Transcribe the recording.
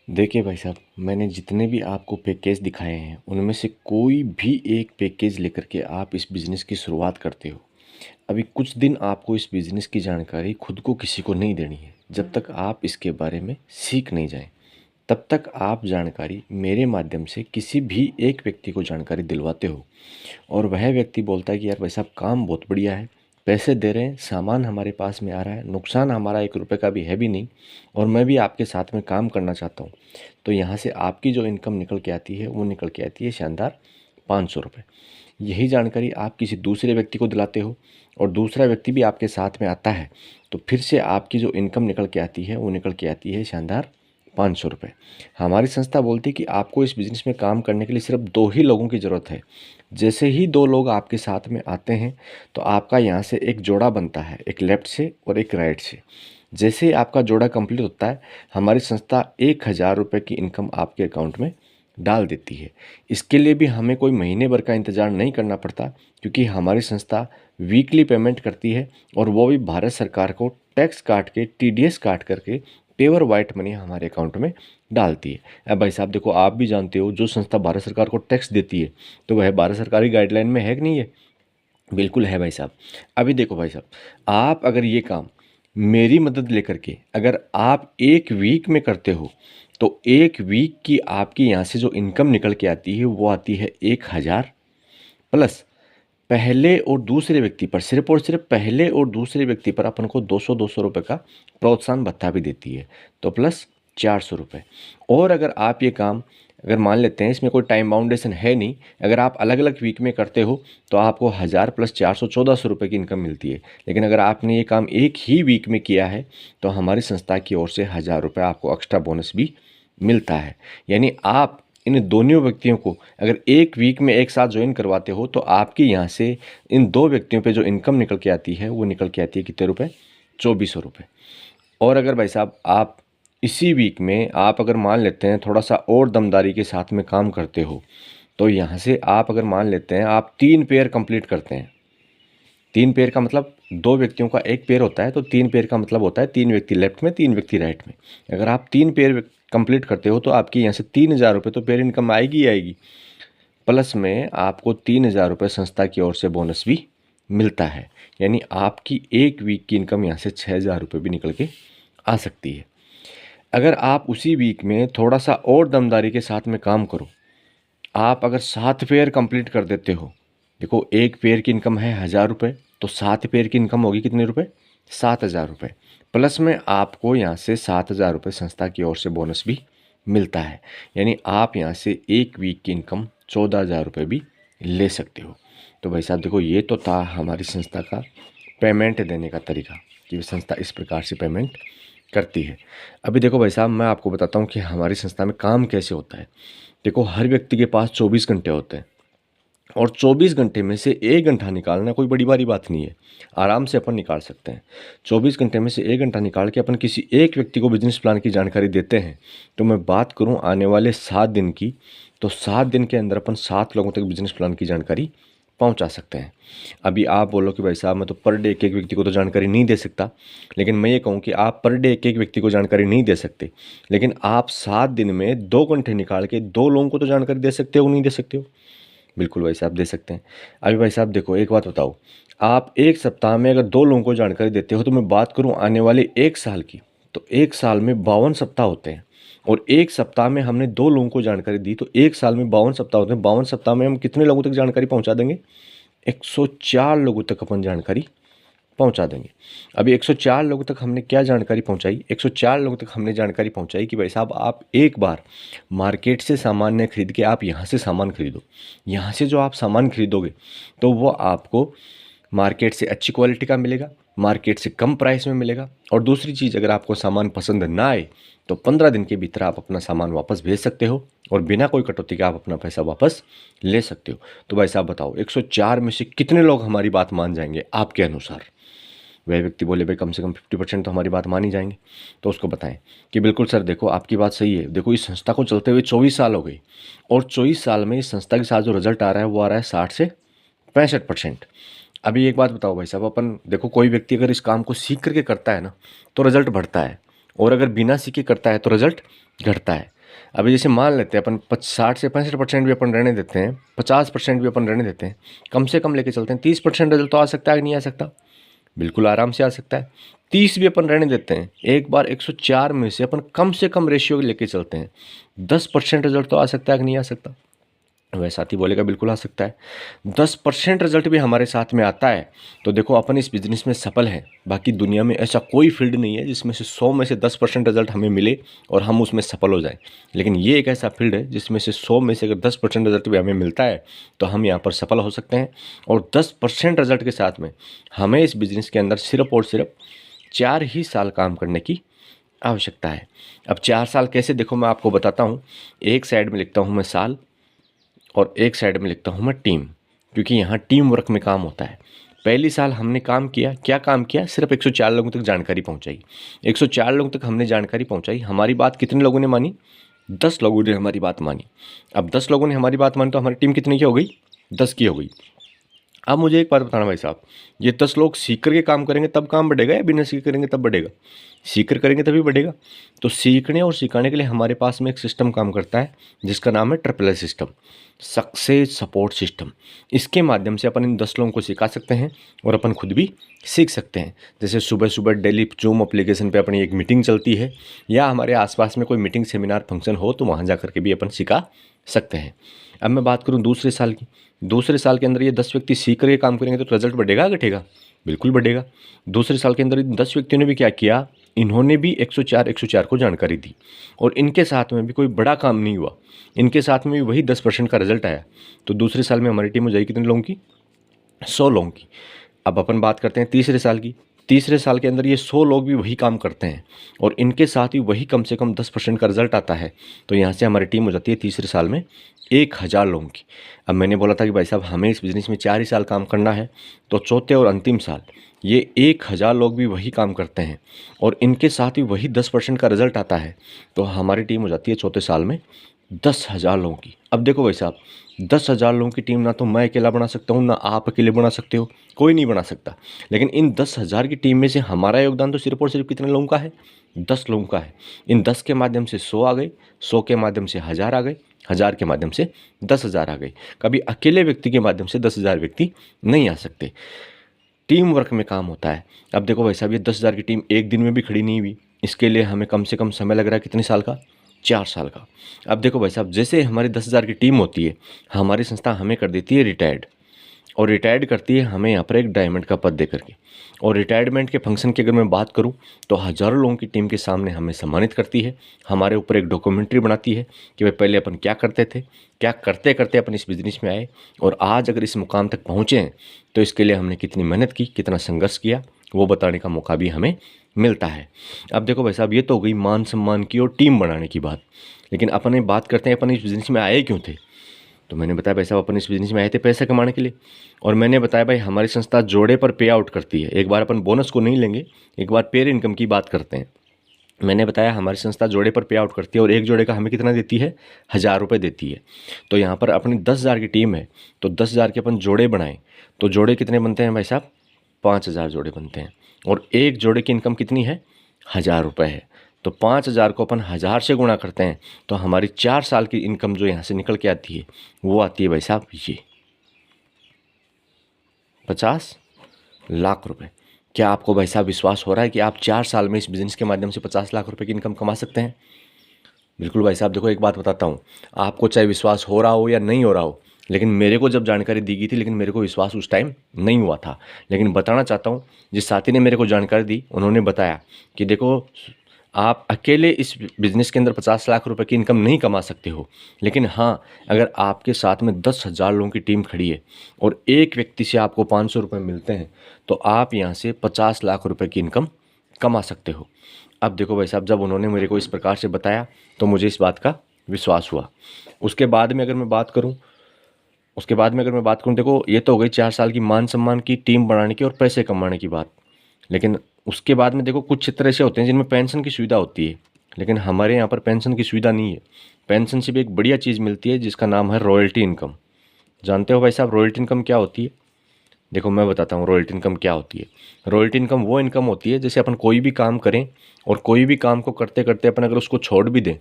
देखिए भाई साहब, मैंने जितने भी आपको पैकेज दिखाए हैं उनमें से कोई भी एक पैकेज लेकर के आप इस बिज़नेस की शुरुआत करते हो। अभी कुछ दिन आपको इस बिज़नेस की जानकारी खुद को किसी को नहीं देनी है। जब तक आप इसके बारे में सीख नहीं जाएं, तब तक आप जानकारी मेरे माध्यम से किसी भी एक व्यक्ति को जानकारी दिलवाते हो और वह व्यक्ति बोलता है कि यार भाई साहब काम बहुत बढ़िया है, पैसे दे रहे हैं, सामान हमारे पास में आ रहा है, नुकसान हमारा 1 रुपये का भी है भी नहीं और मैं भी आपके साथ में काम करना चाहता हूँ। तो यहाँ से आपकी जो इनकम निकल के आती है वो निकल के आती है शानदार 500 रुपये। यही जानकारी आप किसी दूसरे व्यक्ति को दिलाते हो और दूसरा व्यक्ति भी आपके साथ में आता है, तो फिर से आपकी जो इनकम निकल के आती है वो निकल के आती है शानदार 500 रुपये। हमारी संस्था बोलती है कि आपको इस बिज़नेस में काम करने के लिए सिर्फ 2 ही लोगों की ज़रूरत है। जैसे ही 2 लोग आपके साथ में आते हैं तो आपका यहाँ से एक जोड़ा बनता है, एक लेफ़्ट से और एक राइट से। जैसे ही आपका जोड़ा कंप्लीट होता है, हमारी संस्था 1000 रुपये की इनकम आपके अकाउंट में डाल देती है। इसके लिए भी हमें कोई महीने भर का इंतज़ार नहीं करना पड़ता, क्योंकि हमारी संस्था वीकली पेमेंट करती है और वो भी भारत सरकार को टैक्स काट के, टीडीएस काट करके पेवर वाइट मनी हमारे अकाउंट में डालती है। अब भाई साहब देखो, आप भी जानते हो जो संस्था भारत सरकार को टैक्स देती है तो वह भारत सरकारी गाइडलाइन में है कि नहीं है? बिल्कुल है भाई साहब। अभी देखो भाई साहब, आप अगर ये काम मेरी मदद लेकर के अगर आप 1 वीक में करते हो तो 1 वीक की आपकी यहाँ से जो इनकम निकल के आती है वो आती है 1000 प्लस पहले और दूसरे व्यक्ति पर, सिर्फ और सिर्फ पहले और दूसरे व्यक्ति पर अपन को 200-200 रुपये का प्रोत्साहन भत्ता भी देती है, तो प्लस 400 रुपये। और अगर आप ये काम अगर मान लेते हैं, इसमें कोई टाइम बाउंडेशन है नहीं, अगर आप अलग अलग वीक में करते हो तो आपको 1000 प्लस 400 1400 रुपये की इनकम मिलती है। लेकिन अगर आपने ये काम एक ही वीक में किया है तो हमारी संस्था की ओर से 1000 रुपये आपको एक्स्ट्रा बोनस भी मिलता है। यानी आप इन दोनों व्यक्तियों को अगर 1 वीक में एक साथ ज्वाइन करवाते हो तो आपकी यहाँ से इन 2 व्यक्तियों पे जो इनकम निकल के आती है वो निकल के आती है कितने रुपए? 2400 रुपये। और अगर भाई साहब आप इसी वीक में आप अगर मान लेते हैं थोड़ा सा और दमदारी के साथ में काम करते हो, तो यहाँ से आप अगर मान लेते हैं आप 3 पेयर कंप्लीट करते हैं। 3 पेयर का मतलब 2 व्यक्तियों का 1 पेयर होता है, तो 3 पेयर का मतलब होता है 3 व्यक्ति लेफ्ट में 3 व्यक्ति राइट में। अगर आप 3 पेयर कंप्लीट करते हो तो आपकी यहाँ से 3000 रुपये तो पेयर इनकम आएगी ही आएगी। प्लस में आपको 3000 रुपये संस्था की ओर से बोनस भी मिलता है। यानी आपकी 1 वीक की इनकम यहाँ से 6000 रुपये भी निकल के आ सकती है। अगर आप उसी वीक में थोड़ा सा और दमदारी के साथ में काम करो, आप अगर 7 पेयर कंप्लीट कर देते हो, देखो 1 पेयर की इनकम है 1000 रुपये, तो 7 पेयर की इनकम होगी कितने रुपए? 7000 रुपये। प्लस में आपको यहाँ से 7000 रुपये संस्था की ओर से बोनस भी मिलता है। यानी आप यहाँ से 1 वीक की इनकम 14000 रुपये भी ले सकते हो। तो भाई साहब देखो, ये तो था हमारी संस्था का पेमेंट देने का तरीका कि संस्था इस प्रकार से पेमेंट करती है। अभी देखो भाई साहब, मैं आपको बताता हूँ कि हमारी संस्था में काम कैसे होता है। देखो, हर व्यक्ति के पास 24 घंटे होते हैं और 24 घंटे में से 1 घंटा निकालना कोई बड़ी बारी बात नहीं है, आराम से अपन निकाल सकते हैं। 24 घंटे में से 1 घंटा निकाल के अपन किसी एक व्यक्ति को बिजनेस प्लान की जानकारी देते हैं। तो मैं बात करूं आने वाले 7 दिन की, तो 7 दिन के अंदर अपन 7 लोगों तक बिजनेस प्लान की जानकारी पहुंचा सकते हैं। अभी आप बोलो कि भाई साहब मैं तो पर डे एक एक व्यक्ति को तो जानकारी नहीं दे सकता, लेकिन मैं ये कहूँ कि आप पर डे एक एक व्यक्ति को जानकारी नहीं दे सकते, लेकिन आप 7 दिन में 2 घंटे निकाल के 2 लोगों को तो जानकारी दे सकते हो, नहीं दे सकते हो? बिल्कुल भाई साहब, दे सकते हैं। अभी भाई साहब देखो, एक बात बताओ, आप 1 सप्ताह में अगर 2 लोगों को जानकारी देते हो, तो मैं बात करूं आने वाले 1 साल की, तो 1 साल में 52 सप्ताह होते हैं और 1 सप्ताह में हमने 2 लोगों को जानकारी दी, तो 1 साल में 52 सप्ताह होते हैं। 52 सप्ताह में हम कितने लोगों तक जानकारी पहुंचा देंगे? 104 लोगों तक अपन जानकारी पहुंचा देंगे। अभी 104 लोगों तक हमने क्या जानकारी पहुंचाई? 104 लोगों तक हमने जानकारी पहुंचाई कि भाई साहब आप एक बार मार्केट से सामान न खरीद के आप यहाँ से सामान खरीदो। यहाँ से जो आप सामान खरीदोगे तो वो आपको मार्केट से अच्छी क्वालिटी का मिलेगा, मार्केट से कम प्राइस में मिलेगा। और दूसरी चीज़, अगर आपको सामान पसंद ना आए तो 15 दिन के भीतर आप अपना सामान वापस भेज सकते हो और बिना कोई कटौती के आप अपना पैसा वापस ले सकते हो। तो भाई साहब बताओ, 104 में से कितने लोग हमारी बात मान जाएंगे आपके अनुसार? वह व्यक्ति बोले भाई कम से कम 50% तो हमारी बात मान ही जाएंगे। तो उसको बताएं कि बिल्कुल सर, देखो आपकी बात सही है। देखो, इस संस्था को चलते हुए 24 साल हो गई और 24 साल में इस संस्था के साथ जो रिजल्ट आ रहा है वो आ रहा है 60 से 65%। अभी एक बात बताओ भाई साहब, अपन देखो, कोई व्यक्ति अगर इस काम को सीख करके करता है ना तो रिजल्ट बढ़ता है, और अगर बिना सीखे करता है तो रिजल्ट घटता है। अभी जैसे मान लेते हैं अपन 60 से 65% भी अपन रहने देते हैं, 50% भी अपन रहने देते हैं, कम से कम लेके चलते हैं, 30% रिजल्ट तो आ सकता है कि नहीं आ सकता? बिल्कुल आराम से आ सकता है। 30 भी अपन रहने देते हैं, एक बार 104 में से अपन कम से कम रेशियो लेके चलते हैं, 10% रिजल्ट तो आ सकता है कि नहीं आ सकता? वह साथी बोलेगा बिल्कुल आ सकता है। 10% रिजल्ट भी हमारे साथ में आता है तो देखो अपन इस बिजनेस में सफल हैं। बाकी दुनिया में ऐसा कोई फील्ड नहीं है जिसमें से 100 में से 10% रिजल्ट हमें मिले और हम उसमें सफल हो जाएं। लेकिन ये एक ऐसा फील्ड है जिसमें से 100 में से अगर 10% रिजल्ट भी हमें मिलता है तो हम यहाँ पर सफल हो सकते हैं। और 10% रिजल्ट के साथ में हमें इस बिजनेस के अंदर सिर्फ और सिर्फ 4 ही साल काम करने की आवश्यकता है। अब 4 साल कैसे, देखो मैं आपको बताता हूँ। एक साइड में लिखता हूँ मैं साल और एक साइड में लिखता हूँ मैं टीम, क्योंकि यहाँ टीम वर्क में काम होता है। पहली साल हमने काम किया, क्या काम किया? सिर्फ 104 लोगों तक जानकारी पहुँचाई। 104 लोगों तक हमने जानकारी पहुँचाई। हमारी बात कितने लोगों ने मानी? 10 लोगों ने हमारी बात मानी। अब 10 लोगों ने हमारी बात मानी तो हमारी टीम कितनी की हो गई? 10 की हो गई। अब मुझे एक बात बताना भाई साहब, ये 10 लोग सीख करके काम करेंगे तब काम बढ़ेगा या बिना सीख करेंगे तब बढ़ेगा? सीख कर करेंगे तभी बढ़ेगा। तो सीखने और सिखाने के लिए हमारे पास में एक सिस्टम काम करता है जिसका नाम है triple system, success support system. इसके माध्यम से अपन इन 10 लोगों को सिखा सकते हैं और अपन खुद भी सीख सकते हैं। जैसे सुबह सुबह डेली जूम एप्लीकेशन पे अपनी एक मीटिंग चलती है या हमारे आसपास में कोई मीटिंग सेमिनार फंक्शन हो तो वहाँ जा कर के भी अपन सिखा सकते हैं। अब मैं बात करूँ दूसरे साल की। दूसरे साल के अंदर ये 10 व्यक्ति सीख करके काम करेंगे तो रिजल्ट बढ़ेगा घटेगा? बिल्कुल बढ़ेगा। दूसरे साल के अंदर इन 10 व्यक्तियों ने भी क्या किया? इन्होंने भी 104 को जानकारी दी और इनके साथ में भी कोई बड़ा काम नहीं हुआ, इनके साथ में भी वही 10% का रिजल्ट आया। तो दूसरे साल में हमारी टीम हो जाएगी कितने लोगों की? 100 लोगों की। अब अपन बात करते हैं तीसरे साल की। तीसरे साल के अंदर ये 100 लोग भी वही काम करते हैं और इनके साथ ही वही कम से कम 10% का रिजल्ट आता है। तो यहाँ से हमारी टीम हो जाती है तीसरे साल में 1000 लोगों की। अब मैंने बोला था कि भाई साहब हमें इस बिज़नेस में 4 ही साल काम करना है, तो चौथे और अंतिम साल ये 1000 लोग भी वही काम करते हैं और इनके साथ ही वही 10% का रिजल्ट आता है। तो हमारी टीम हो जाती है चौथे साल में 10,000 लोगों की। अब देखो भाई साहब, 10,000 लोगों की टीम ना तो मैं अकेला बना सकता हूँ, ना आप अकेले बना सकते हो, कोई नहीं बना सकता। लेकिन इन 10,000 की टीम में से हमारा योगदान तो सिर्फ और सिर्फ कितने लोगों का है? 10 लोगों का है। इन 10 के माध्यम से 100 आ गए, 100 के माध्यम से 1000 आ गए, 1000 के माध्यम से 10,000 आ गए। कभी अकेले व्यक्ति के माध्यम से 10,000 व्यक्ति नहीं आ सकते। टीम वर्क में काम होता है। अब देखो भाई साहब, ये 10,000 की टीम एक दिन में भी खड़ी नहीं हुई। इसके लिए हमें कम से कम समय लग रहा है कितने साल का? 4 साल का। अब देखो भाई साहब, जैसे हमारी 10,000 की टीम होती है, हमारी संस्था हमें कर देती है रिटायर्ड, और रिटायर्ड करती है हमें यहाँ पर एक डायमंड का पद दे करके। और रिटायरमेंट के फंक्शन की अगर मैं बात करूँ तो हज़ारों लोगों की टीम के सामने हमें सम्मानित करती है, हमारे ऊपर एक डॉक्यूमेंट्री बनाती है कि भाई पहले अपन क्या करते थे, क्या करते करते अपन इस बिज़नेस में आए और आज अगर इस मुकाम तक पहुँचे हैं तो इसके लिए हमने कितनी मेहनत की, कितना संघर्ष किया, वो बताने का मौका भी हमें मिलता है। अब देखो भाई साहब, ये तो हो गई मान सम्मान की और टीम बनाने की बात। लेकिन अपन बात करते हैं अपन इस बिज़नेस में आए क्यों थे। तो मैंने बताया भाई साहब अपन इस बिज़नेस में आए थे पैसे कमाने के लिए। और मैंने बताया भाई हमारी संस्था जोड़े पर पे आउट करती है। एक बार अपन बोनस को नहीं लेंगे, एक बार पेयर इनकम की बात करते हैं। मैंने बताया हमारी संस्था जोड़े पर पे आउट करती है और एक जोड़े का हमें कितना देती है? 1000 रुपये देती है। तो यहाँ पर अपनी 10,000 की टीम है तो 10,000 के अपन जोड़े बनाएं तो जोड़े कितने बनते हैं भाई साहब? 5,000 जोड़े बनते हैं। और एक जोड़े की इनकम कितनी है? 1000 रुपये है। तो 5,000 को अपन 1000 से गुणा करते हैं तो हमारी 4 साल की इनकम जो यहाँ से निकल के आती है वो आती है भाई साहब ये 50 लाख रुपए। क्या आपको भाई साहब विश्वास हो रहा है कि आप 4 साल में इस बिज़नेस के माध्यम से 50 लाख रुपए की इनकम कमा सकते हैं? बिल्कुल भाई साहब। देखो एक बात बताता हूँ, आपको चाहे विश्वास हो रहा हो या नहीं हो रहा हो, लेकिन मेरे को जब जानकारी दी गई थी लेकिन मेरे को विश्वास उस टाइम नहीं हुआ था। लेकिन बताना चाहता हूँ, जिस साथी ने मेरे को जानकारी दी उन्होंने बताया कि देखो आप अकेले इस बिज़नेस के अंदर 50 लाख रुपए की इनकम नहीं कमा सकते हो, लेकिन हाँ अगर आपके साथ में 10,000 लोगों की टीम खड़ी है और एक व्यक्ति से आपको 500 रुपये मिलते हैं तो आप यहाँ से 50 लाख रुपए की इनकम कमा सकते हो। अब देखो भाई साहब, जब उन्होंने मेरे को इस प्रकार से बताया तो मुझे इस बात का विश्वास हुआ। उसके बाद में अगर मैं बात करूँ देखो ये तो हो गई 4 साल की मान सम्मान की, टीम बनाने की और पैसे कमाने की बात। लेकिन उसके बाद में देखो कुछ क्षेत्र ऐसे होते हैं जिनमें पेंशन की सुविधा होती है, लेकिन हमारे यहाँ पर पेंशन की सुविधा नहीं है। पेंशन से भी एक बढ़िया चीज़ मिलती है जिसका नाम है रॉयल्टी इनकम। जानते हो भाई साहब रॉयल्टी इनकम क्या होती है? देखो मैं बताता हूँ रॉयल्टी इनकम क्या होती है। रॉयल्टी इनकम वो इनकम होती है जैसे अपन कोई भी काम करें और कोई भी काम को करते करते अपन अगर उसको छोड़ भी दें